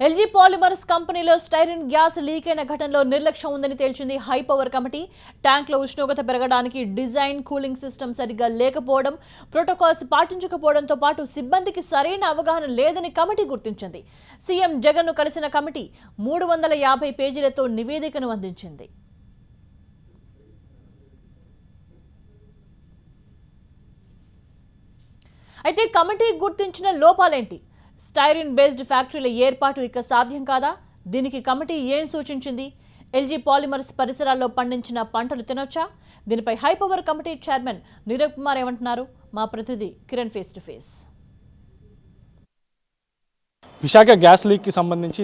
LG polymers కంపెనీలో styrene gas leak అయిన ఘటనలో నిర్లక్ష్యం ఉందని తేల్చింది హై పవర్ కమిటీ. ట్యాంక్లో ఉష్ణోగ్రత పెరగడానికి డిజైన్ కూలింగ్ సిస్టమ్ సరిగ్గా లేకపోవడం, ప్రోటోకాల్స్ పాటించకపోవడంతో పాటు సిబ్బందికి సరైన అవగాహన లేదని కమిటీ గుర్తించింది. సీఎం జగన్ను కలిసిన కమిటీ 350 పేజీలతో నివేదికను అందించింది. అయితే కమిటీ గుర్తించిన లోపాలేంటి? స్టైరిన్ బేస్డ్ ఫ్యాక్టరీల ఏర్పాటు ఇక సాధ్యం కాదా? దీనికి కమిటీ ఏం సూచించింది? ఎల్జీ పాలిమర్స్ పరిసరాల్లో పండించిన పంటలు తినొచ్చా? దీనిపై high power committee chairman Nirab Kumar ఏమంటున్నారు? మా ప్రతినిధి Kiran face to face. Visakha gas లీక్కి సంబంధించి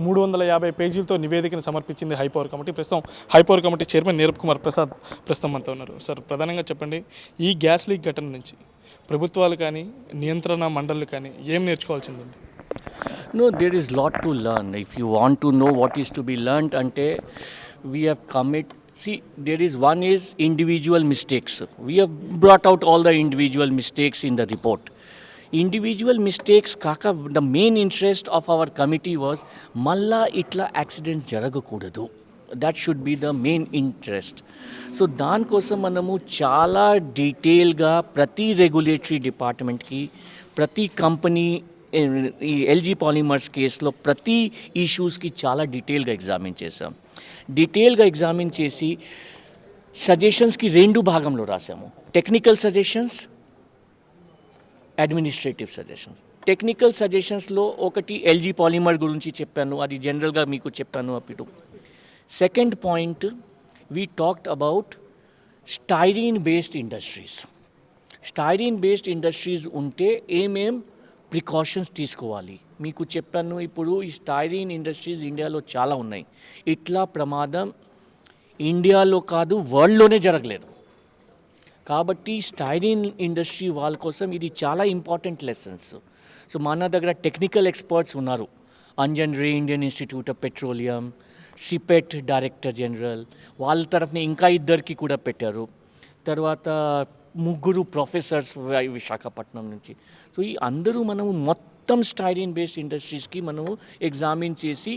350 పేజీలతో నివేదికను సమర్పించింది హైపవర్ కమిటీ. ప్రస్తుతం high power committee chairman Nirab Kumar Prasad ప్రస్తుతం అంతా ఉన్నారు. సార్, ప్రధానంగా చెప్పండి, ఈ గ్యాస్ లీక్ ఘటన నుంచి ప్రభుత్వాలు కానీ నియంత్రణ మండళ్ళు కానీ ఏం నేర్చుకోవాల్సింది ఉంది? No, there is lot to learn. If you want to know what is to be learned, ante we have see, there is one is individual mistakes. We have brought out all the individual mistakes in the report. Individual mistakes kaka, the main interest of our committee was malla itla accident jaragakudadu. That should be the main interest. So దాని కోసం మనము చాలా డీటెయిల్గా ప్రతి regulatory డిపార్ట్మెంట్కి, ప్రతి company, ఈ LG polymers కేసులో ప్రతి ఇష్యూస్కి చాలా డీటెయిల్గా ఎగ్జామిన్ చేసాం. డీటెయిల్గా ఎగ్జామిన్ చేసి సజెషన్స్కి 2 భాగంలో రాసాము: technical suggestions, administrative suggestions. Technical సజెషన్స్లో ఒకటి ఎల్జీ పాలిమర్ గురించి చెప్పాను, అది జనరల్గా మీకు చెప్పాను అప్పుడు. Second point, we talked about styrene-based industries. Styrene-based industries unte ఏమేం ప్రికాషన్స్ తీసుకోవాలి మీకు చెప్పాను. ఇప్పుడు ఈ స్టైరీన్ ఇండస్ట్రీస్ ఇండియాలో చాలా ఉన్నాయి. ఇట్లా ప్రమాదం ఇండియాలో కాదు, వరల్డ్లోనే జరగలేదు. కాబట్టి స్టైరీన్ ఇండస్ట్రీ వాళ్ళ కోసం ఇది చాలా ఇంపార్టెంట్ లెసన్స్. సో మన దగ్గర టెక్నికల్ ఎక్స్పర్ట్స్ ఉన్నారు. Anjan Ray, Indian Institute of Petroleum, CIPET director general, వాళ్ళ తరఫున ఇంకా 2 కూడా పెట్టారు. తర్వాత 3 ప్రొఫెసర్స్ విశాఖపట్నం నుంచి. సో ఈ అందరూ మనము మొత్తం స్టైరీన్ బేస్డ్ ఇండస్ట్రీస్కి మనము ఎగ్జామిన్ చేసి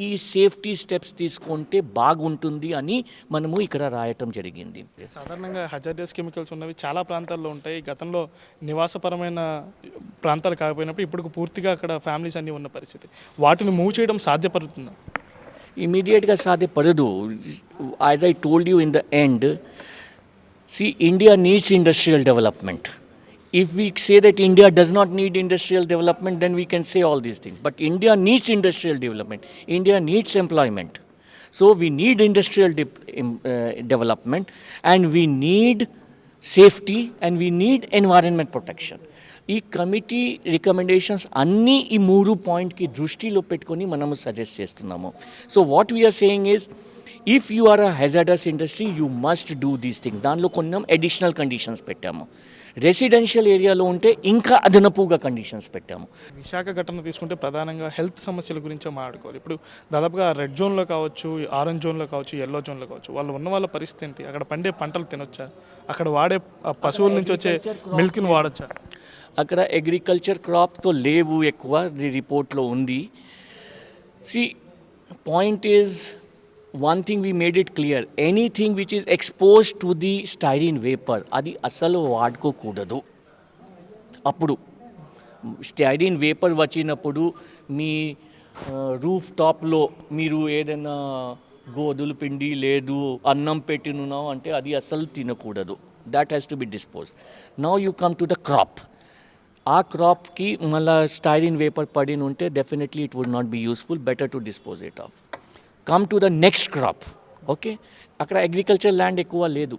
ఈ సేఫ్టీ స్టెప్స్ తీసుకుంటే బాగుంటుంది అని మనము ఇక్కడ రాయటం జరిగింది. సాధారణంగా హజార్డస్ కెమికల్స్ ఉన్నవి చాలా ప్రాంతాల్లో ఉంటాయి. గతంలో నివాసపరమైన ప్రాంతాలు కాకపోయినప్పుడు ఇప్పుడు పూర్తిగా అక్కడ ఫ్యామిలీస్ అన్నీ ఉన్న పరిస్థితి. వాటిని మూవ్ చేయడం సాధ్యపడుతుందా? ఇమీడియట్గా సాధ్యపడదు. As I told you in the end, see, India needs industrial development. If we say that India does not need industrial development, then we can say all these things. But India needs industrial development. India needs employment. So we need industrial development, and we need safety, and we need environment protection. ఈ committee recommendations అన్నీ ఈ 3 పాయింట్కి దృష్టిలో పెట్టుకొని మనము suggest చేస్తున్నాము. So what we are saying is, if you are a hazardous industry, you must do these things. దానిలో కొన్ని అడిషనల్ కండిషన్స్ పెట్టాము. రెసిడెన్షియల్ ఏరియాలో ఉంటే ఇంకా అదనపుగా కండిషన్స్ పెట్టాము. విశాఖ ఘటన తీసుకుంటే ప్రధానంగా హెల్త్ సమస్యల గురించే మాట్లాడుకోవాలి. ఇప్పుడు దాదాపుగా రెడ్ జోన్లో కావచ్చు, ఆరెంజ్ జోన్లో కావచ్చు, ఎల్లో జోన్లో కావచ్చు, వాళ్ళు ఉన్న వాళ్ళ పరిస్థితి ఏంటి? అక్కడ పండే పంటలు తినొచ్చా? అక్కడ వాడే పశువుల నుంచి వచ్చే మిల్క్ని వాడచ్చా? అక్కడ అగ్రికల్చర్ క్రాప్తో లేవు ఎక్కువ, రిపోర్ట్లో ఉంది. See, point is one thing we made it clear, anything which is exposed to the styrene vapor, అది అసలు వాడుకోకూడదు. అప్పుడు స్టైరీన్ వేపర్ వచ్చినప్పుడు మీ రూఫ్ టాప్లో మీరు ఏదైనా గోధుల పిండి లేదు అన్నం పెట్టినున్నావు అంటే అది అసలు తినకూడదు. That has to be dispose. Now you come to the crop. ఆ క్రాప్కి మళ్ళీ స్టైరీన్ వేపర్ పడిన ఉంటే definitely it would not be useful, better to dispose it off. Come to the next crop. Okay, అక్కడ అగ్రికల్చర్ ల్యాండ్ ఎక్కువ లేదు.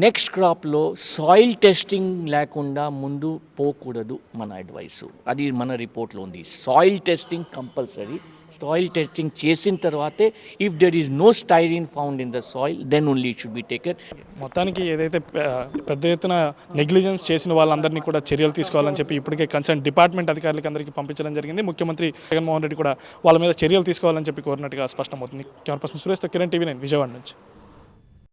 Next క్రాప్లో soil testing లేకుండా ముందు పోకూడదు మన అడ్వైసు. అది మన రిపోర్ట్లో ఉంది. Soil testing compulsory. Soil testing చేసిన తర్వాతే if there is no styrene found in the soil, then only it should be taken. మొత్తానికి ఏదైతే పెద్ద ఎత్తున నెగ్లిజెన్స్ చేసిన వాళ్ళందరినీ కూడా చర్యలు తీసుకోవాలని చెప్పి ఇప్పటికే కన్సర్న్ డిపార్ట్మెంట్ అధికారులకు అందరికీ పంపించడం జరిగింది. ముఖ్యమంత్రి జగన్మోహన్ రెడ్డి కూడా వాళ్ళ మీద చర్యలు తీసుకోవాలని చెప్పి కోరినట్టుగా స్పష్టమవుతుంది. కెమెరా పర్సన్ సురేష్తో కిరణ్, టీవీ 9 విజయవాడ నుంచి.